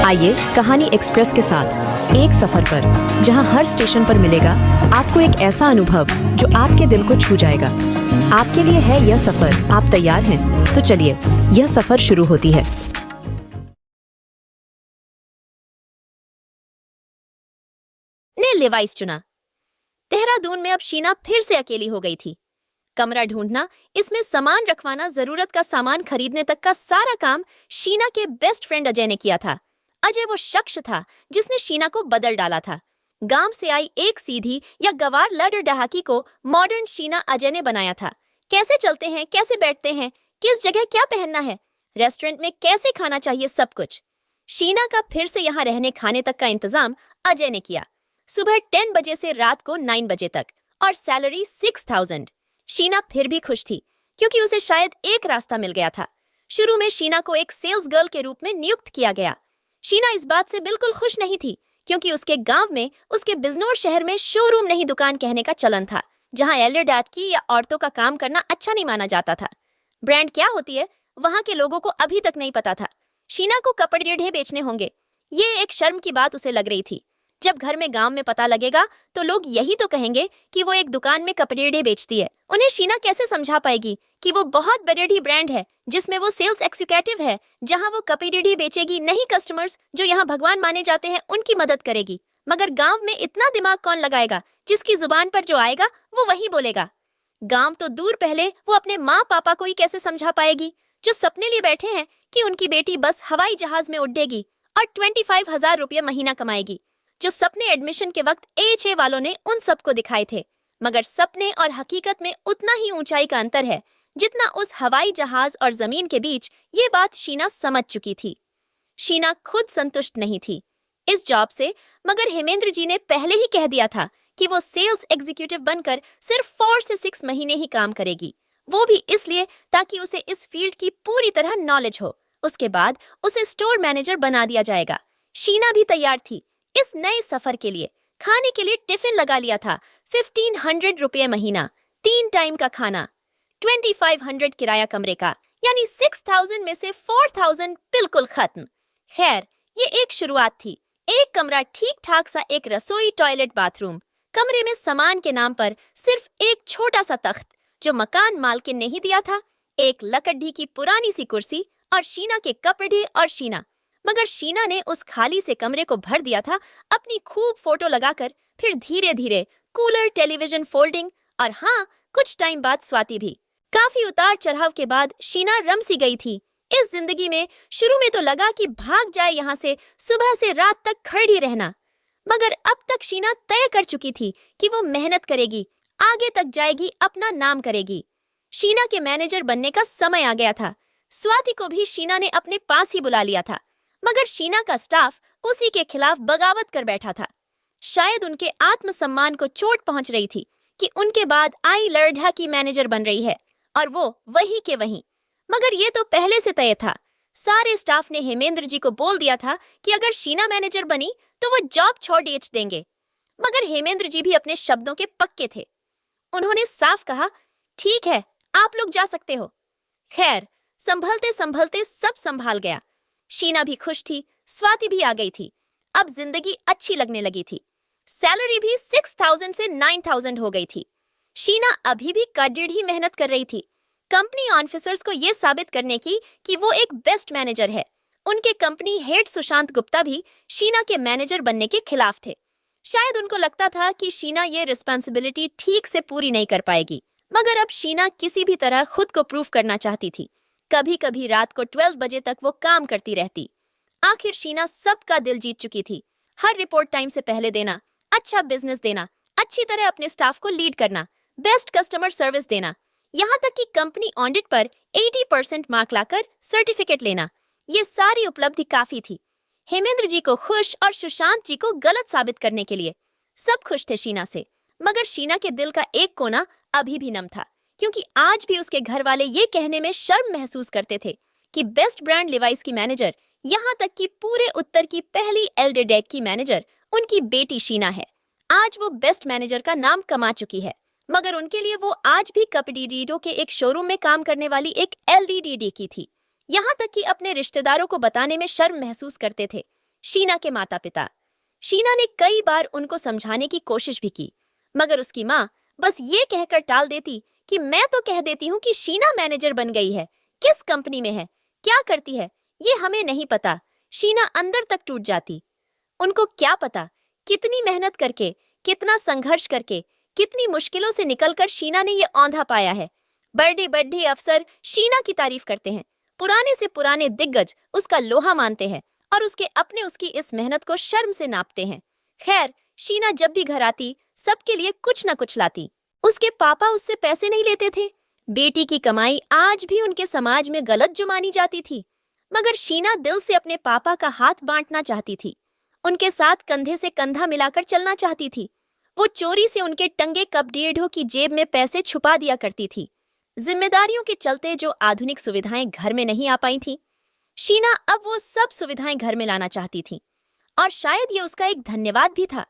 आइए कहानी एक्सप्रेस के साथ एक सफर पर, जहां हर स्टेशन पर मिलेगा आपको एक ऐसा अनुभव जो आपके दिल को छू जाएगा। आपके लिए है यह सफर। आप तैयार हैं? तो चलिए, यह सफर शुरू होती है। ने लिवाइस चुना। देहरादून में अब शीना फिर से अकेली हो गई थी। कमरा ढूंढना, इसमें सामान रखवाना, जरूरत का सामान खरीदने तक का सारा काम शीना के बेस्ट फ्रेंड अजय ने किया था। अजय वो शख्स था जिसने शीना को बदल डाला था। गांव से आई एक सीधी या गवार लड़ डहाकी को मॉडर्न शीना अजय ने बनाया था। कैसे चलते हैं, कैसे बैठते हैं, किस जगह क्या पहनना है, रेस्टोरेंट में कैसे खाना चाहिए, सब कुछ शीना का फिर से यहाँ रहने खाने तक का इंतजाम अजय ने किया। सुबह 10 बजे से रात को 9 बजे तक, और सैलरी 6000। शीना फिर भी खुश थी, क्योंकि उसे शायद एक रास्ता मिल गया था। शुरू में शीना को एक सेल्स गर्ल के रूप में नियुक्त किया गया। शीना इस बात से बिल्कुल खुश नहीं थी, क्योंकि उसके गांव में, उसके बिजनौर शहर में शोरूम नहीं दुकान कहने का चलन था, जहां एल्डर डैड की या औरतों का काम करना अच्छा नहीं माना जाता था। ब्रांड क्या होती है, वहां के लोगों को अभी तक नहीं पता था। शीना को कपड़े रीढ़े बेचने होंगे, ये एक शर्म की बात उसे लग रही थी। जब घर में गांव में पता लगेगा तो लोग यही तो कहेंगे कि वो एक दुकान में कपड़े बेचती है। उन्हें शीना कैसे समझा पाएगी कि वो बहुत बड़ी ब्रांड है, जिसमें वो सेल्स एग्जीक्यूटिव है, जहां वो कपड़े बेचेगी, नहीं कस्टमर्स जो यहाँ भगवान माने जाते हैं उनकी मदद करेगी। मगर गांव में इतना दिमाग कौन लगाएगा, जिसकी जुबान पर जो आएगा वो वही बोलेगा। गांव तो दूर, पहले वो अपने माँ पापा को ही कैसे समझा पाएगी, जो सपने लिए बैठे हैं कि उनकी बेटी बस हवाई जहाज में उड़ेगी और 25,000 रुपये महीना कमाएगी, जो सपने एडमिशन के वक्त AHA वालों ने उन सबको दिखाए थे। मगर सपने और हकीकत में उतना ही ऊंचाई का अंतर है जितना उस हवाई जहाज और जमीन के बीच। ये बात शीना समझ चुकी थी। शीना खुद संतुष्ट नहीं थी इस जॉब से, मगर हेमेंद्र जी ने पहले ही कह दिया था कि वो सेल्स एग्जीक्यूटिव बनकर सिर्फ 4 से 6 महीने ही काम करेगी, वो भी इसलिए ताकि उसे इस फील्ड की पूरी तरह नॉलेज हो। उसके बाद उसे स्टोर मैनेजर बना दिया जाएगा। शीना भी तैयार थी इस नए सफर के लिए। खाने के लिए टिफिन लगा लिया था। 1500 रुपये महीना, 3 टाइम का खाना, 2500 किराया कमरे का, यानी 6000 में से 4000 बिल्कुल खत्म। खैर, ये एक शुरुआत थी। एक कमरा ठीक ठाक सा, एक रसोई, टॉयलेट, बाथरूम। कमरे में सामान के नाम पर सिर्फ एक छोटा सा तख्त, जो मकान मालकिन ने ही दिया था, एक लकड़ी की पुरानी सी कुर्सी, और शीना के कपड़े और शीना। मगर शीना ने उस खाली से कमरे को भर दिया था अपनी खूब फोटो लगाकर, फिर धीरे धीरे कूलर, टेलीविजन, फोल्डिंग, और हाँ, कुछ टाइम बाद स्वाति भी। काफी उतार चढ़ाव के बाद शीना रम सी गई थी इस जिंदगी में। शुरू में तो लगा कि भाग जाए यहाँ से, सुबह से रात तक खड़ी रहना। मगर अब तक शीना तय कर चुकी थी कि वो मेहनत करेगी, आगे तक जाएगी, अपना नाम करेगी। शीना के मैनेजर बनने का समय आ गया था। स्वाति को भी शीना ने अपने पास ही बुला लिया था, मगर शीना का स्टाफ उसी के खिलाफ बगावत कर बैठा था। शायद उनके आत्मसम्मान को चोट पहुंच रही थी कि उनके बाद आई लड़ढा की मैनेजर बन रही है, और वो वही के वही। मगर ये तो पहले से तय था। सारे स्टाफ ने हेमेंद्र जी को बोल दिया था कि अगर शीना मैनेजर बनी तो वो जॉब छोड़ देंगे। मगर हेमेंद्र जी भी अपने शब्दों के पक्के थे। उन्होंने साफ कहा, ठीक है, आप लोग जा सकते हो। खैर, संभलते संभलते सब संभाल गया। शीना भी खुश थी, स्वाति भी आ गई थी। अब जिंदगी अच्छी लगने लगी थी। सैलरी भी 6000 से 9000 हो गई थी। शीना अभी भी कड़िड़ ही मेहनत कर रही थी, कंपनी ऑफिसर्स को यह साबित करने की कि वो एक बेस्ट मैनेजर है। उनके कंपनी हेड सुशांत गुप्ता भी शीना के मैनेजर बनने के खिलाफ थे। शायद उनको लगता था कि शीना ये रिस्पॉन्सिबिलिटी ठीक से पूरी नहीं कर पाएगी। मगर अब शीना किसी भी तरह खुद को प्रूव करना चाहती थी। कभी कभी रात को 12 बजे तक वो काम करती रहती। आखिर शीना सबका दिल जीत चुकी थी। हर रिपोर्ट टाइम से पहले देना, अच्छा बिजनेस देना, अच्छी तरह अपने स्टाफ को लीड करना, बेस्ट कस्टमर सर्विस देना, यहाँ तक कि कंपनी ऑडिट पर 80% मार्क लाकर सर्टिफिकेट लेना। ये सारी उपलब्धि काफी थी हेमेंद्र जी को खुश और सुशांत जी को गलत साबित करने के लिए। सब खुश थे शीना से, मगर शीना के दिल का एक कोना अभी भी नम था, क्योंकि आज भी उसके घर वाले ये कहने में शर्म महसूस करते थे कि बेस्ट ब्रांड लिवाइस की मैनेजर, यहाँ तक कि पूरे उत्तर की पहली एल्डर डेक की मैनेजर उनकी बेटी शीना है। आज वो बेस्ट मैनेजर का नाम कमा चुकी है, मगर उनके लिए वो आज भी कपड़ीडीडो के एक शोरूम में काम करने वाली एक LDDD की थी। यहाँ तक कि अपने रिश्तेदारों को बताने में शर्म महसूस करते थे। शीना के माता पिता। शीना ने कई बार उनको समझाने की कोशिश भी की, मगर उसकी माँ बस ये कहकर टाल देती कि मैं तो कह देती हूँ कि शीना मैनेजर बन गई है, किस कंपनी में है, क्या करती है, ये हमें नहीं पता। शीना अंदर तक टूट जाती। उनको क्या पता कितनी मेहनत करके, कितना संघर्ष करके, कितनी मुश्किलों से निकलकर शीना ने ये औंधा पाया है। बड़े बड़े अफसर शीना की तारीफ करते हैं, पुराने से पुराने दिग्गज उसका लोहा मानते हैं और उसके अपने उसकी इस मेहनत को शर्म से नापते हैं। खैर, शीना जब भी घर आती सबके लिए कुछ न कुछ लाती। उसके पापा उससे पैसे नहीं लेते थे। बेटी की कमाई आज भी उनके समाज में गलत जो मानी जाती थी, मगर शीना दिल से अपने पापा का हाथ बांटना चाहती थी। उनके साथ कंधे से कंधा मिलाकर चलना चाहती थी। वो चोरी से उनके टंगे कप डेढ़ों की जेब में पैसे छुपा दिया करती थी। जिम्मेदारियों के चलते जो आधुनिक सुविधाएं घर में नहीं आ पाई थीं, शीना अब वो सब सुविधाएं घर में लाना चाहती थी। और शायद ये उसका एक धन्यवाद भी था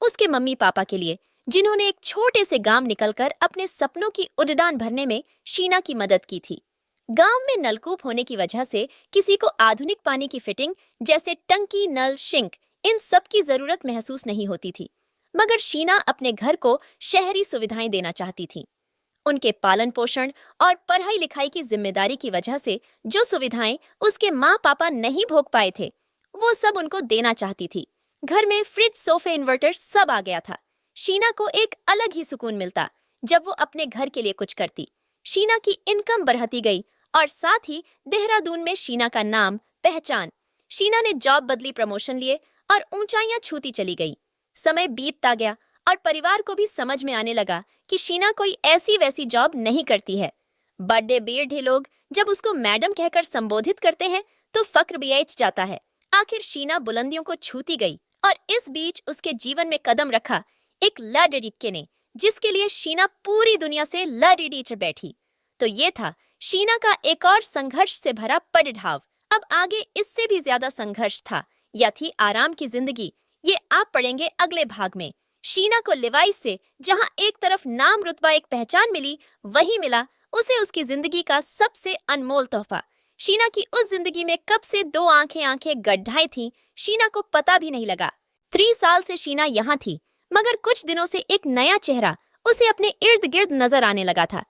उसके मम्मी पापा के लिए, जिन्होंने एक छोटे से गांव निकलकर अपने सपनों की उड़ान भरने में शीना की मदद की थी। गांव में नलकूप होने की वजह से किसी को आधुनिक पानी की फिटिंग जैसे टंकी, नल, सिंक, इन सब की जरूरत महसूस नहीं होती थी, मगर शीना अपने घर को शहरी सुविधाएं देना चाहती थी। उनके पालन पोषण और पढ़ाई लिखाई की जिम्मेदारी की वजह से जो सुविधाएं उसके माँ पापा नहीं भोग पाए थे, वो सब उनको देना चाहती थी। घर में फ्रिज, सोफे, इन्वर्टर सब आ गया था। शीना को एक अलग ही सुकून मिलता जब वो अपने घर के लिए कुछ करती। शीना की इनकम बढ़ती गई और साथ ही देहरादून में शीना का नाम, पहचान। शीना ने जॉब बदली, प्रमोशन लिए और ऊंचाइयां छूती चली गई। समय बीतता गया और परिवार को भी समझ में आने लगा कि शीना कोई ऐसी वैसी जॉब नहीं करती है। बड़े बेढ़े लोग जब उसको मैडम कहकर संबोधित करते हैं तो फक्र बेच जाता है। आखिर शीना बुलंदियों को छूती गई और इस बीच उसके जीवन में कदम रखा एक लड़के ने, जिसके लिए शीना पूरी दुनिया से लड़ी चढ़ बैठी। तो ये था शीना का एक और संघर्ष से भरा पड़ाव। अब आगे इससे भी ज्यादा संघर्ष था, या थी आराम की जिंदगी, ये आप पढ़ेंगे अगले भाग में। शीना को लिवाइस से जहां एक तरफ नाम, रुतबा, एक पहचान मिली, वही मिला उसे उसकी जिंदगी का सबसे अनमोल तोहफा। शीना की उस जिंदगी में कब से दो आंखें गड्ढाई थीं, शीना को पता भी नहीं लगा। 3 साल से शीना यहाँ थी, मगर कुछ दिनों से एक नया चेहरा उसे अपने इर्द गिर्द नजर आने लगा था।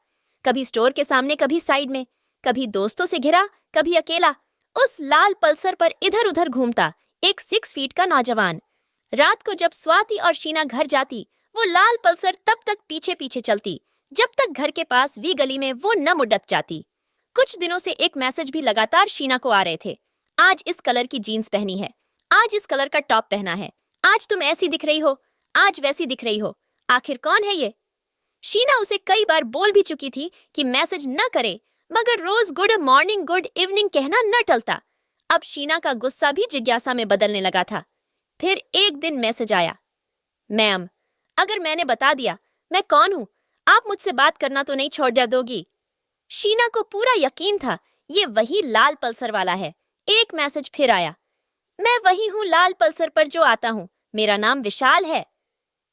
कभी स्टोर के सामने, कभी साइड में, कभी दोस्तों से घिरा, कभी अकेला। उस लाल पल्सर पर इधर उधर घूमता एक 6 फीट का नौजवान। रात को जब स्वाति और शीना घर जाती, वो लाल पल्सर तब तक पीछे पीछे चलती जब तक घर के पास वी गली में वो न मुड़क जाती। कुछ दिनों से एक मैसेज भी लगातार शीना को आ रहे थे। आज इस कलर की जीन्स पहनी है, आज इस कलर का टॉप पहना है, आज तुम ऐसी दिख रही हो, आज वैसी दिख रही हो। आखिर कौन है ये? शीना उसे कई बार बोल भी चुकी थी कि मैसेज न करे, मगर रोज गुड मॉर्निंग, गुड इवनिंग कहना न टलता। अब शीना का गुस्सा भी जिज्ञासा में बदलने लगा था। फिर एक दिन मैसेज आया, मैम, अगर मैंने बता दिया मैं कौन हूं, आप मुझसे बात करना तो नहीं छोड़ दोगी? शीना को पूरा यकीन था ये वही लाल पल्सर वाला है। एक मैसेज फिर आया, मैं वही हूं लाल पल्सर पर जो आता हूं, मेरा नाम विशाल है।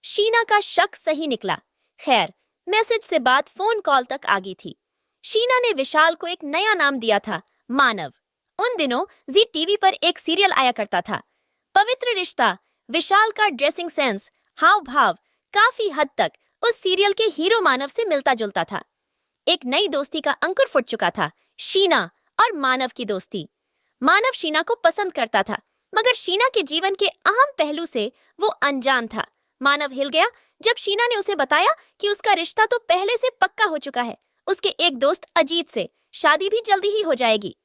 शीना का शक सही निकला। खैर, मैसेज से बात फोन कॉल तक आ गई थी। शीना ने विशाल को एक नया नाम दिया था, मानव। उन दिनों जी टीवी पर एक सीरियल आया करता था, पवित्र रिश्ता। विशाल का ड्रेसिंग सेंस, हाव भाव काफी हद तक उस सीरियल के हीरो मानव से मिलता जुलता था। एक नई दोस्ती का अंकुर फुट चुका था, शीना और मानव की दोस्ती। मानव शीना को पसंद करता था, मगर शीना के जीवन के अहम पहलू से वो अनजान था। मानव हिल गया जब शीना ने उसे बताया कि उसका रिश्ता तो पहले से पक्का हो चुका है, उसके एक दोस्त अजीत से। शादी भी जल्दी ही हो जाएगी।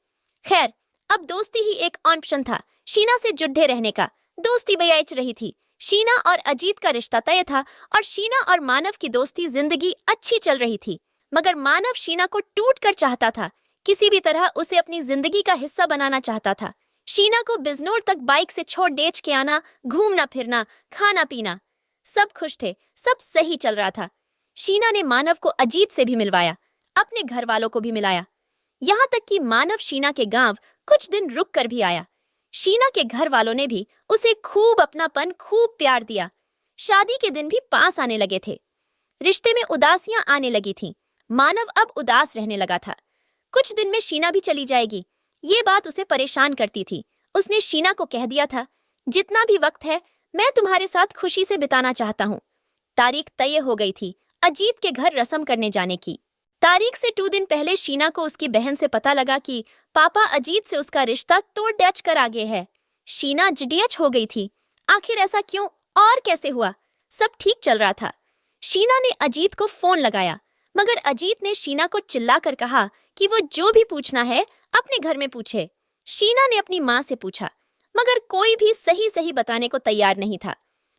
खैर, अब दोस्ती ही एक ऑप्शन था शीना से जुड़े रहने का। दोस्ती बेच रही थी। शीना और अजीत का रिश्ता तय था और शीना और मानव की दोस्ती जिंदगी अच्छी चल रही थी, मगर मानव शीना को टूट कर चाहता था। किसी भी तरह उसे अपनी जिंदगी का हिस्सा बनाना चाहता था। शीना को बिजनौर तक बाइक से छोड़ डेच के आना, घूमना फिरना, खाना पीना, सब खुश थे, सब सही चल रहा था। शीना ने मानव को अजीत से भी मिलवाया, अपने घर वालों को भी मिलाया, यहाँ तक कि मानव शीना के गांव कुछ दिन रुक कर भी आया। शीना के घर वालों ने भी उसे खूब अपनापन, खूब प्यार दिया। शादी के दिन भी पास आने लगे थे। रिश्ते में उदासियां आने लगी थीं। मानव अब उदास रहने लगा था। कुछ दिन में शीना भी चली जाएगी, ये बात उसे परेशान करती थी। उसने शीना को कह दिया था जितना भी वक्त है मैं तुम्हारे साथ खुशी से बिताना चाहता हूँ। तारीख तय हो गई थी अजीत के घर रस्म करने जाने की। तारीख से 2 दिन पहले शीना को उसकी बहन से पता लगा कि पापा अजीत से उसका रिश्ता तोड़ डच कर आगे है। शीना जिडियच हो गई थी। आखिर ऐसा क्यों और कैसे हुआ? सब ठीक चल रहा था। शीना ने अजीत को फोन लगाया, मगर अजीत ने शीना को चिल्लाकर कहा कि वो जो भी पूछना है अपने घर में पूछे। शीना ने अपनी माँ से पूछा, मगर कोई भी सही सही बताने को तैयार नहीं था।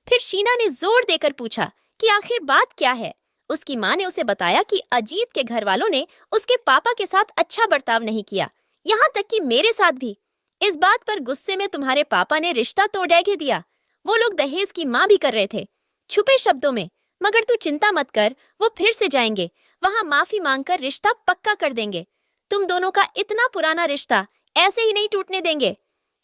फिर शीना ने जोर देकर पूछा कि आखिर बात क्या है। उसकी माँ ने उसे बताया कि अजीत के घर वालों ने उसके पापा के साथ अच्छा बर्ताव नहीं किया, यहाँ तक कि मेरे साथ भी। इस बात पर गुस्से में तुम्हारे पापा ने रिश्ता तोड़ दिया। वो लोग दहेज की माँ भी कर रहे थे, छुपे शब्दों में। मगर तू चिंता मत कर, वो फिर से जाएंगे, वहां माफी मांगकर रिश्ता पक्का कर देंगे। तुम दोनों का इतना पुराना रिश्ता ऐसे ही नहीं टूटने देंगे।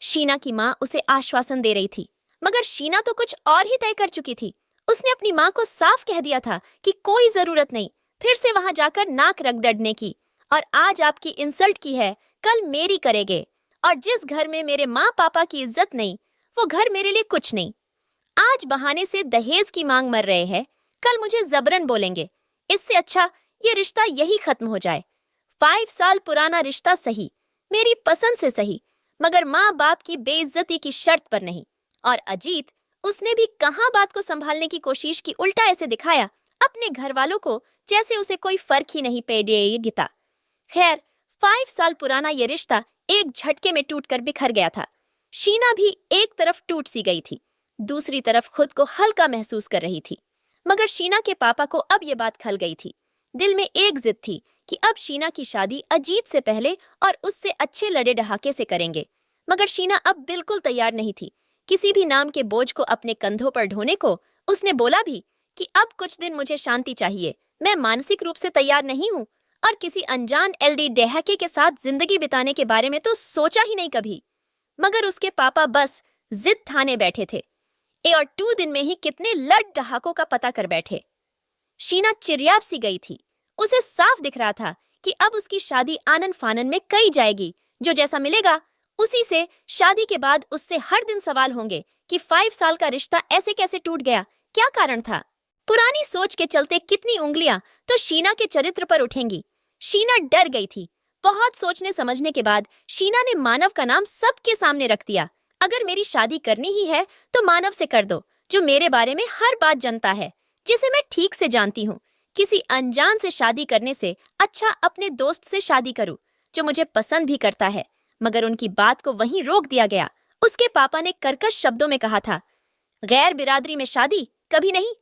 शीना की माँ उसे आश्वासन दे रही थी, मगर शीना तो कुछ और ही तय कर चुकी थी। उसने अपनी माँ को साफ कह दिया था कि कोई जरूरत नहीं फिर से वहां जाकर नाक रगड़ने की। और आज आपकी इंसल्ट की है, कल मेरी करेंगे। और जिस घर में मेरे माँ पापा की इज्जत नहीं, वो घर मेरे लिए कुछ नहीं। आज बहाने से दहेज की मांग मर रहे हैं, कल मुझे जबरन बोलेंगे। इससे अच्छा ये रिश्ता यही खत्म हो जाए। 5 साल पुराना रिश्ता सही, मेरी पसंद से सही, मगर माँ बाप की बेइज्जती की शर्त पर नहीं। और अजीत, उसने भी कहाँ बात को संभालने की कोशिश की, उल्टा ऐसे दिखाया अपने घर वालों को जैसे उसे कोई फर्क ही नहीं पड़ेगा। खैर, 5 साल पुराना ये रिश्ता एक झटके में टूटकर बिखर गया था। शीना भी एक तरफ टूट सी गई थी, दूसरी तरफ खुद को हल्का महसूस कर रही थी। मगर शीना के पापा को अब ये बात खल गई थी। दिल में एक जिद थी कि अब शीना की शादी अजीत से पहले और उससे अच्छे लड़े ढहाके से करेंगे। मगर शीना अब बिल्कुल तैयार नहीं थी किसी भी नाम के बोझ को अपने कंधों पर ढोने को। उसने बोला भी कि अब कुछ दिन मुझे शांति चाहिए, मैं मानसिक रूप से तैयार नहीं हूँ, और किसी अनजान एलडी डहाके के साथ जिंदगी बिताने के बारे में तो सोचा ही नहीं कभी। मगर उसके पापा बस जिद ठाने बैठे थे। और 2 दिन में ही कितने लड़ डहाकों का पता कर बैठे। शीना चिरियार सी गई थी। उसे साफ दिख रहा था कि अब उसकी शादी आनन फानन में कई जाएगी। जो जैसा मिलेगा उसी से शादी के बाद उससे हर दिन सवाल होंगे कि 5 साल का रिश्ता ऐसे कैसे टूट गया, क्या कारण था। पुरानी सोच के चलते कितनी उंगलियां तो शीना के चरित्र पर उठेंगी। शीना डर गई थी। बहुत सोचने समझने के बाद शीना ने मानव का नाम सबके सामने रख दिया। अगर मेरी शादी करनी ही है तो मानव से कर दो, जो मेरे बारे में हर बात जानता है, जिसे मैं ठीक से जानती हूँ। किसी अनजान से शादी करने से अच्छा अपने दोस्त से शादी करूँ, जो मुझे पसंद भी करता है। मगर उनकी बात को वहीं रोक दिया गया। उसके पापा ने कर्कश शब्दों में कहा था, गैर बिरादरी में शादी कभी नहीं,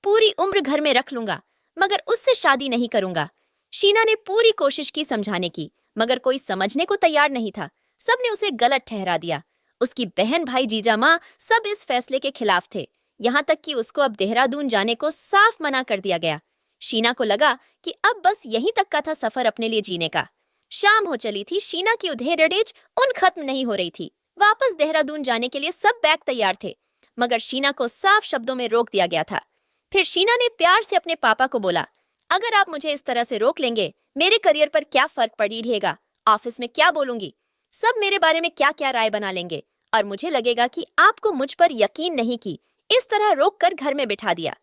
पूरी उम्र घर में रख लूंगा, मगर उससे शादी नहीं करूंगा। शीना ने पूरी कोशिश की समझाने की, मगर कोई समझने को तैयार नहीं था। सबने उसे गलत ठहरा दिया। उसकी बहन, भाई, जीजा माँ सब इस फैसले के खिलाफ थे। यहाँ तक कि उसको अब देहरादून जाने को साफ मना कर दिया गया। शीना को लगा कि अब बस यहीं तक का था सफर अपने लिए जीने का। शाम हो चली थी। शीना की उधेड़ेज उन खत्म नहीं हो रही थी। वापस देहरादून जाने के लिए सब बैग तैयार थे, मगर शीना को साफ शब्दों में रोक दिया गया था। फिर शीना ने प्यार से अपने पापा को बोला, अगर आप मुझे इस तरह से रोक लेंगे, मेरे करियर पर क्या फर्क पड़ेगा, ऑफिस में क्या बोलूंगी, सब मेरे बारे में क्या क्या राय बना लेंगे, और मुझे लगेगा कि आपको मुझ पर यकीन नहीं की इस तरह रोक कर घर में बिठा दिया।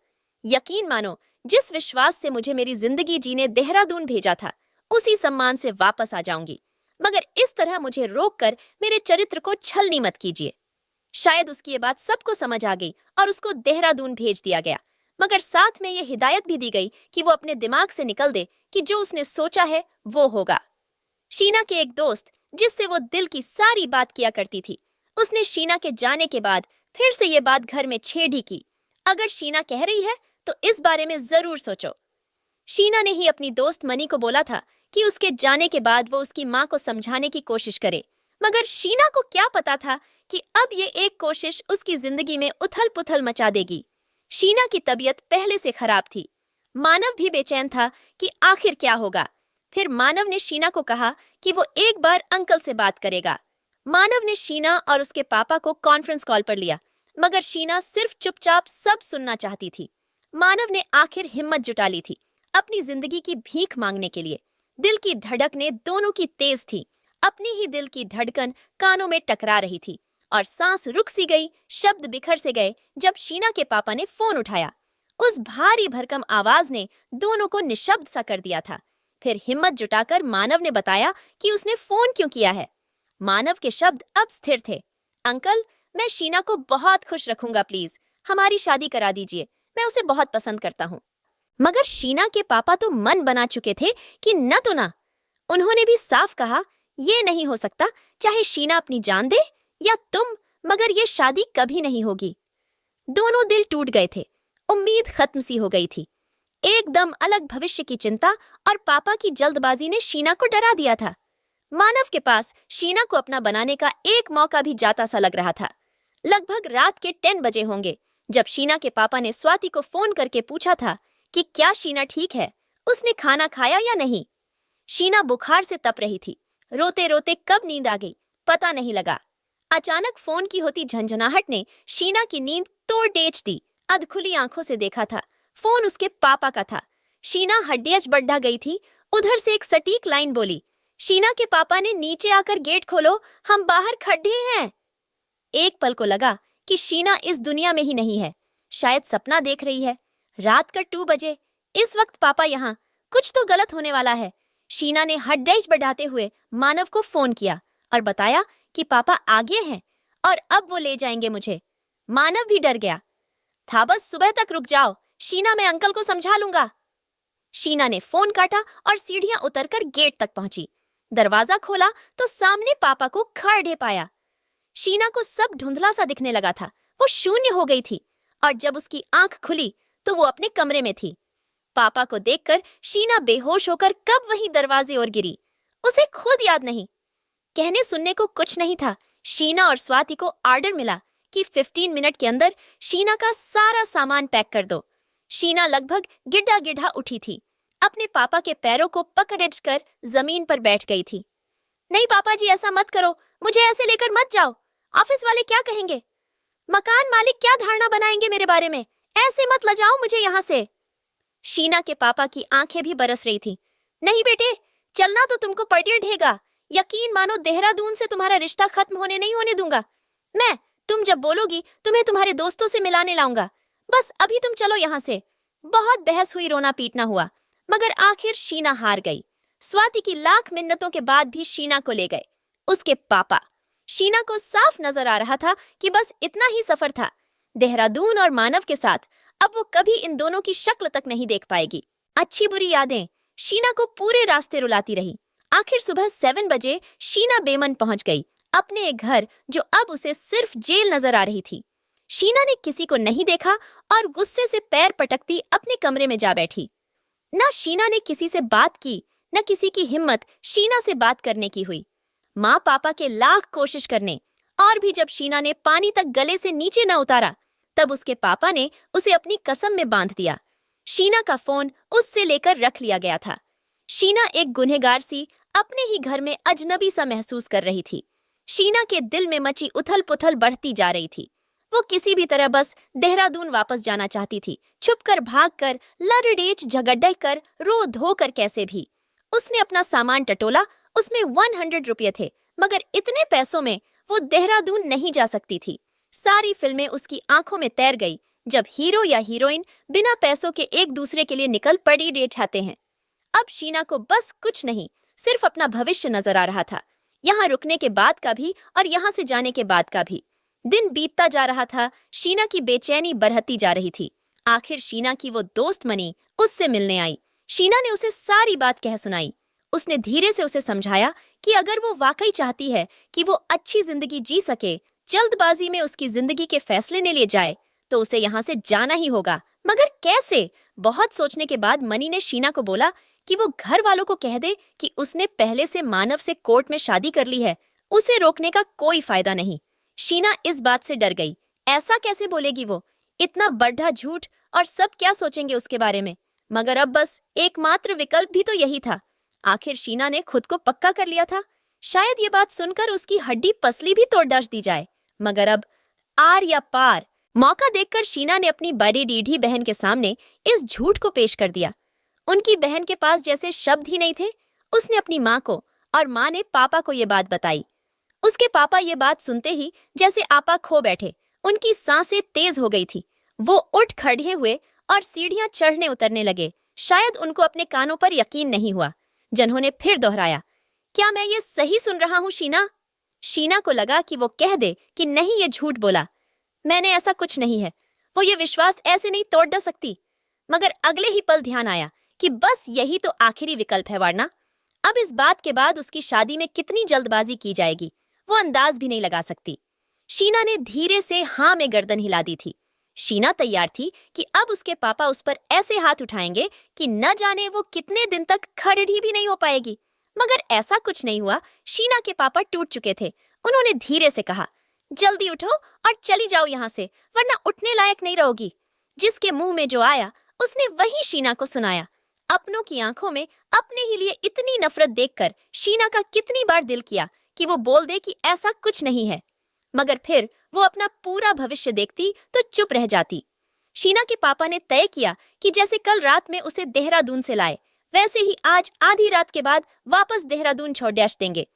यकीन मानो, जिस विश्वास से मुझे मेरी जिंदगी जीने देहरादून भेजा था, उसी सम्मान से वापस आ जाऊंगी, मगर इस तरह मुझे रोक कर मेरे चरित्र को छलनी मत कीजिए। शायद उसकी ये बात सबको समझ आ गई और उसको देहरादून भेज दिया गया, मगर साथ में ये हिदायत भी दी गई कि वो अपने दिमाग से निकल दे कि जो उसने सोचा है वो होगा। शीना के एक दोस्त, जिससे वो दिल की सारी बात किया करती थी, उसने शीना के जाने के बाद फिर से ये बात घर में छेड़ी की, अगर शीना कह रही है तो इस बारे में जरूर सोचो। शीना ने ही अपनी दोस्त मनी को बोला था कि उसके जाने के बाद वो उसकी माँ को समझाने की कोशिश करे, मगर शीना को क्या पता था कि अब ये एक कोशिश उसकी जिंदगी में उथल पुथल मचा देगी। शीना की तबीयत पहले से खराब थी। मानव भी बेचैन था कि आखिर क्या होगा। फिर मानव ने शीना को कहा कि वो एक बार अंकल से बात करेगा। मानव ने शीना और उसके पापा को कॉन्फ्रेंस कॉल पर लिया, मगर शीना सिर्फ चुपचाप सब सुनना चाहती थी। मानव ने आखिर हिम्मत जुटा ली थी अपनी जिंदगी की भीख मांगने के लिए। दिल की धड़कनें दोनों की तेज थी। अपनी ही दिल की धड़कन कानों में टकरा रही थी और सांस रुक सी गई, शब्द बिखर से गए जब शीना के पापा ने फोन उठाया। उस भारी भरकम आवाज ने दोनों को निशब्द सा कर दिया था। फिर हिम्मत जुटाकर मानव ने बताया कि उसने फोन क्यों किया है। मानव के शब्द अब स्थिर थे। अंकल, मैं शीना को बहुत खुश रखूंगा, प्लीज हमारी शादी करा दीजिए, मैं उसे बहुत पसंद करता हूँ। मगर शीना के पापा तो मन बना चुके थे कि न तो ना। उन्होंने भी साफ कहा, ये नहीं हो सकता, चाहे शीना अपनी जान दे या तुम, मगर ये शादी कभी नहीं होगी। दोनों दिल टूट गए थे। उम्मीद खत्म सी हो गई थी। एकदम अलग भविष्य की चिंता और पापा की जल्दबाजी ने शीना को डरा दिया था। मानव के पास शीना को अपना बनाने का एक मौका भी जाता सा लग रहा था। लगभग रात के 10 बजे होंगे जब शीना के पापा ने स्वाति को फोन करके पूछा था कि क्या शीना ठीक है, उसने खाना खाया या नहीं। शीना बुखार से तप रही थी। रोते रोते कब नींद आ गई पता नहीं लगा। अचानक फोन की होती झंझनाहट ने शीना की नींद तोड़ डेच दी। अधखुली आंखों से देखा था, फोन उसके पापा का था। शीना हड्डियां बढ़ा गई थी। उधर से एक सटीक लाइन बोली, शीना के पापा ने नीचे आकर गेट खोलो, हम बाहर खड़े हैं। एक पल को लगा कि शीना इस दुनिया में ही नहीं है, शायद सपना देख रही है। रात का 2 बजे, इस वक्त पापा यहाँ, कुछ तो गलत होने वाला है। शीना ने हड्डियां बढ़ाते हुए मानव को फोन किया और बताया कि पापा आगे हैं और अब वो ले जाएंगे मुझे। मानव भी डर गया था। बस सुबह तक रुक जाओ शीना, मैं अंकल को समझा लूंगा। शीना ने फोन काटा और सीढ़ियां उतरकर गेट तक पहुंची। दरवाजा खोला तो सामने पापा को खड़े पाया। शीना को सब धुंधला सा दिखने लगा था। वो शून्य हो गई थी और जब उसकी आंख खुली तो वो अपने कमरे में थी। पापा को देखकर शीना बेहोश होकर कब वहीं दरवाजे ओर गिरी, उसे खुद याद नहीं। कहने सुनने को कुछ नहीं था। शीना और स्वाति को ऑर्डर मिला कि 15 मिनट के अंदर शीना का सारा सामान पैक कर दो। शीना लगभग गिड्ढा गिड्ढा उठी थी। अपने पापा के पैरों को पकड़ कर जमीन पर बैठ गई थी। नहीं पापा जी, ऐसा मत करो, मुझे ऐसे लेकर मत जाओ। ऑफिस वाले क्या कहेंगे, मकान मालिक क्या धारणा बनाएंगे मेरे बारे में, ऐसे मत ले जाओ मुझे यहाँ से। शीना के पापा की आंखें भी बरस रही थी। नहीं बेटे, चलना तो तुमको पड़ेगा। यकीन मानो देहरादून से तुम्हारा रिश्ता खत्म नहीं होने दूंगा मैं। तुम जब बोलोगी तुम्हें तुम्हारे दोस्तों से मिलाने लाऊंगा। बस अभी तुम चलो यहाँ से। बहुत बहस हुई, रोना पीटना हुआ, मगर आखिर शीना हार गई। स्वाति की लाख मिन्नतों के बाद भी शीना को ले गए उसके पापा। शीना को साफ नजर आ रहा था कि बस इतना ही सफर था। देहरादून और मानव के साथ अब वो कभी इन दोनों की शक्ल तक नहीं देख पाएगी। अच्छी बुरी यादें शीना को पूरे रास्ते रुलाती रही। आखिर सुबह 7 बजे शीना बेमन पहुंच गई अपने एक घर जो अब उसे सिर्फ जेल नजर आ रही थी। शीना ने किसी को नहीं देखा और गुस्से से पैर पटकती अपने कमरे में जा बैठी। न शीना ने किसी से बात की, न किसी की हिम्मत शीना से बात करने की हुई। माँ पापा के लाख कोशिश करने और भी जब शीना ने पानी तक गले से नीचे न उतारा, तब उसके पापा ने उसे अपनी कसम में बांध दिया। शीना का फोन उससे लेकर रख लिया गया था। शीना एक गुनहगार सी अपने ही घर में अजनबी सा महसूस कर रही थी। शीना के दिल में मची उथल पुथल बढ़ती जा रही थी। वो किसी भी तरह बस देहरादून वापस जाना चाहती थी, छुपकर, भागकर, लड़डेच झगड़ कर, रो धो कर, कैसे भी। उसने अपना सामान टटोला, उसमें 100 रुपये थे, मगर इतने पैसों में वो देहरादून नहीं जा सकती थी। सारी फिल्में उसकी आंखों में तैर गई जब हीरो या हीरोइन बिना पैसों के एक दूसरे के लिए निकल पड़ी डेट आते हैं। अब शीना को बस कुछ नहीं, सिर्फ अपना भविष्य नजर आ रहा था। यहाँ रुकने के बाद का भी और यहाँ से जाने के बाद का भी। दिन बीतता जा रहा था। शीना की बेचैनी बढ़ती जा रही थी। आखिर शीना की वो दोस्त मनी उससे मिलने आई। शीना ने उसे सारी बात कह सुनाई। उसने धीरे से उसे समझाया कि अगर वो वाकई चाहती है कि वो अच्छी जिंदगी जी सके, जल्दबाजी में उसकी जिंदगी के फैसले न लिए जाए, तो उसे यहाँ से जाना ही होगा। मगर कैसे? बहुत सोचने के बाद मनी ने शीना को बोला कि वो घर वालों को कह दे कि उसने पहले से मानव से कोर्ट में शादी कर ली है, उसे रोकने का कोई फायदा नहीं। शीना इस बात से डर गई। ऐसा कैसे बोलेगी वो? इतना बड़ा झूठ, और सब क्या सोचेंगे उसके बारे में? मगर अब बस एकमात्र विकल्प भी तो यही था। आखिर शीना ने खुद को पक्का कर लिया था। शायद ये बात सुनकर उसकी हड्डी पसली भी तोड़ डाल दी जाए, मगर अब आर या पार। मौका देखकर शीना ने अपनी बड़ी रीढ़ी बहन के सामने इस झूठ को पेश कर दिया। उनकी बहन के पास जैसे शब्द ही नहीं थे। उसने अपनी माँ को और माँ ने पापा को ये बात बताई। उसके पापा ये बात सुनते ही जैसे आपा खो बैठे। उनकी सांसें तेज हो गई थी। वो उठ खड़े हुए और सीढ़ियां चढ़ने उतरने लगे। शायद उनको अपने कानों पर यकीन नहीं हुआ। जिन्होंने फिर दोहराया, क्या मैं ये सही सुन रहा हूँ शीना? शीना को लगा कि वो कह दे कि नहीं, ये झूठ बोला, मैंने ऐसा कुछ नहीं है। वो ये विश्वास ऐसे नहीं तोड़ सकती। मगर अगले ही पल ध्यान आया कि बस यही तो आखिरी विकल्प है, वरना अब इस बात के बाद उसकी शादी में कितनी जल्दबाजी की जाएगी वो अंदाज भी नहीं लगा सकती। शीना ने धीरे से हाँ में गर्दन हिला दी थी। शीना तैयार थी कि अब उसके पापा उस पर ऐसे हाथ उठाएंगे कि न जाने वो कितने दिन तक खड़ी भी नहीं हो पाएगी। मगर ऐसा कुछ नहीं हुआ। शीना के पापा टूट चुके थे। उन्होंने धीरे से कहा, जल्दी उठो और चली जाओ यहाँ से, वरना उठने लायक नहीं रहोगी। जिसके मुंह में जो आया उसने वही शीना को सुनाया। अपनों की आंखों में अपने ही लिए इतनी नफरत देखकर शीना का कितनी बार दिल किया कि वो बोल दे कि ऐसा कुछ नहीं है, मगर फिर वो अपना पूरा भविष्य देखती तो चुप रह जाती। शीना के पापा ने तय किया कि जैसे कल रात में उसे देहरादून से लाए, वैसे ही आज आधी रात के बाद वापस देहरादून छोड़ डैश देंगे।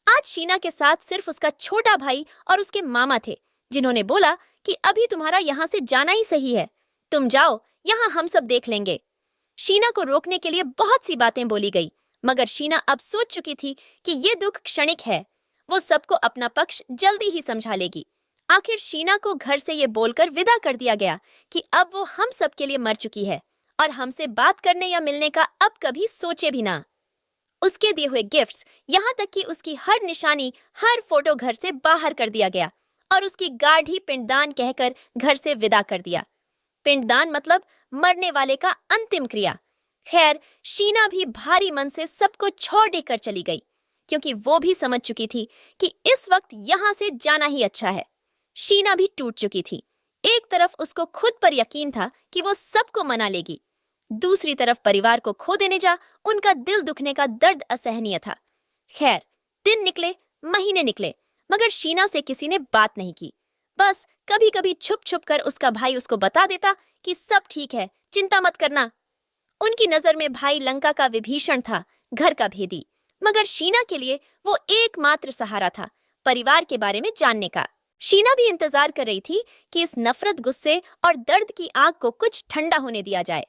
आज शीना के साथ सिर्फ उसका छोटा भाई और उसके मामा थे, जिन्होंने बोला कि अभी तुम्हारा यहाँ से जाना ही सही है, तुम जाओ, यहाँ हम सब देख लेंगे। शीना को रोकने के लिए बहुत सी बातें बोली गई, मगर शीना अब सोच चुकी थी कि ये दुख क्षणिक है। वो सबको अपना पक्ष जल्दी ही समझा लेगी। आखिर शीना को घर से ये बोलकर विदा कर दिया गया कि अब वो हम सब के लिए मर चुकी है और हमसे बात करने या मिलने का अब कभी सोचे भी ना। उसके दिए हुए गिफ्ट्स, यहाँ तक कि उसकी हर निशानी, हर फोटो घर से बाहर कर दिया गया और उसकी गाढ़ी पिंडदान कहकर घर से विदा कर दिया। पिंडदान मतलब मरने वाले का अंतिम क्रिया। खैर, शीना भी भारी मन से सबको छोड़ देकर चली गई, क्योंकि वो भी समझ चुकी थी कि इस वक्त यहाँ से जाना ही अच्छा है। शीना भी टूट चुकी थी। एक तरफ उसको खुद पर यकीन था कि वो सबको मना लेगी, दूसरी तरफ परिवार को खो देने जा उनका दिल दुखने का दर्द असहनीय था। खैर, दिन निकले, महीने निकले, मगर शीना से किसी ने बात नहीं की। बस कभी कभी छुप छुप कर उसका भाई उसको बता देता कि सब ठीक है, चिंता मत करना। उनकी नजर में भाई लंका का विभीषण था, घर का भेदी, मगर शीना के लिए वो एकमात्र सहारा था परिवार के बारे में जानने का। शीना भी इंतजार कर रही थी कि इस नफरत, गुस्से और दर्द की आग को कुछ ठंडा होने दिया जाए।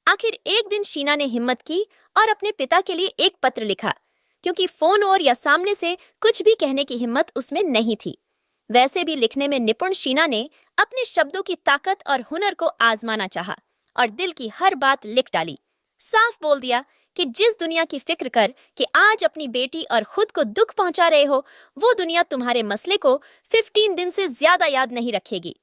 आखिर एक दिन शीना ने हिम्मत की और अपने पिता के लिए एक पत्र लिखा, क्योंकि फोन और या सामने से कुछ भी कहने की हिम्मत उसमें नहीं थी। वैसे भी लिखने में निपुण शीना ने अपने शब्दों की ताकत और हुनर को आजमाना चाहा और दिल की हर बात लिख डाली। साफ बोल दिया कि जिस दुनिया की फिक्र कर कि आज अपनी बेटी और खुद को दुख पहुंचा रहे हो, वो दुनिया तुम्हारे मसले को 15 दिन से ज्यादा याद नहीं रखेगी।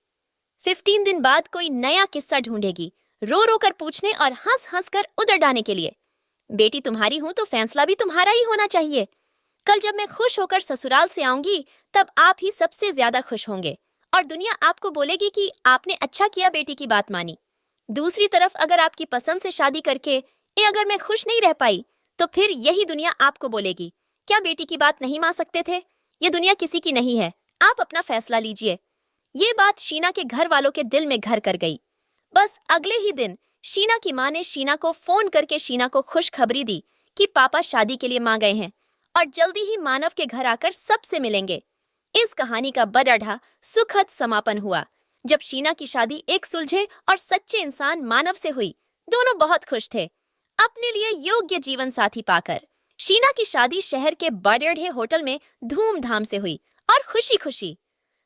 15 दिन बाद कोई नया किस्सा ढूंढेगी, रो रो कर पूछने और हंस हंस कर उधर डालने के लिए। बेटी तुम्हारी हूं तो फैसला भी तुम्हारा ही होना चाहिए। कल जब मैं खुश होकर ससुराल से आऊंगी, तब आप ही सबसे ज्यादा खुश होंगे और दुनिया आपको बोलेगी कि आपने अच्छा किया, बेटी की बात मानी। दूसरी तरफ अगर आपकी पसंद से शादी करके अगर मैं खुश नहीं रह पाई, तो फिर यही दुनिया आपको बोलेगी, क्या बेटी की बात नहीं मान सकते थे? ये दुनिया किसी की नहीं है, आप अपना फैसला लीजिए। ये बात शीना के घर वालों के दिल में घर कर गई। बस अगले ही दिन शीना की मां ने शीना को फोन करके शीना को खुशखबरी दी कि पापा शादी के लिए मां गए हैं और जल्दी ही मानव के घर आकर सबसे मिलेंगे। इस कहानी का बड़ाढ़ा सुखद समापन हुआ जब शीना की शादी एक सुलझे और सच्चे इंसान मानव से हुई। दोनों बहुत खुश थे अपने लिए योग्य जीवन साथी पाकर। शीना की शादी शहर के बड़े होटल में धूमधाम से हुई और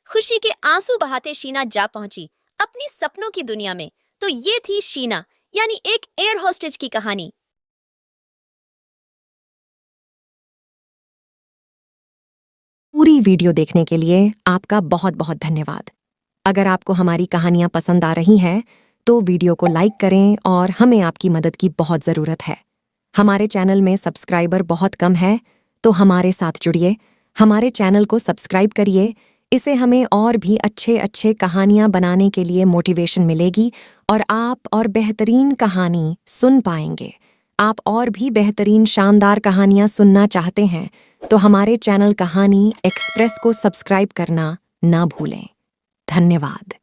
खुशी के आंसू बहाते शीना जा पहुंची अपनी सपनों की दुनिया में। तो ये थी शीना, यानी एक एयर होस्टेज की कहानी। पूरी वीडियो देखने के लिए आपका बहुत बहुत धन्यवाद। अगर आपको हमारी कहानियां पसंद आ रही हैं तो वीडियो को लाइक करें और हमें आपकी मदद की बहुत ज़रूरत है। हमारे चैनल में सब्सक्राइबर बहुत कम है, तो हमारे साथ जुड़िए, हमारे चैनल को सब्सक्राइब करिए। इससे हमें और भी अच्छे कहानियां बनाने के लिए मोटिवेशन मिलेगी और आप और बेहतरीन कहानी सुन पाएंगे। आप और भी बेहतरीन शानदार कहानियां सुनना चाहते हैं तो हमारे चैनल कहानी एक्सप्रेस को सब्सक्राइब करना ना भूलें। धन्यवाद।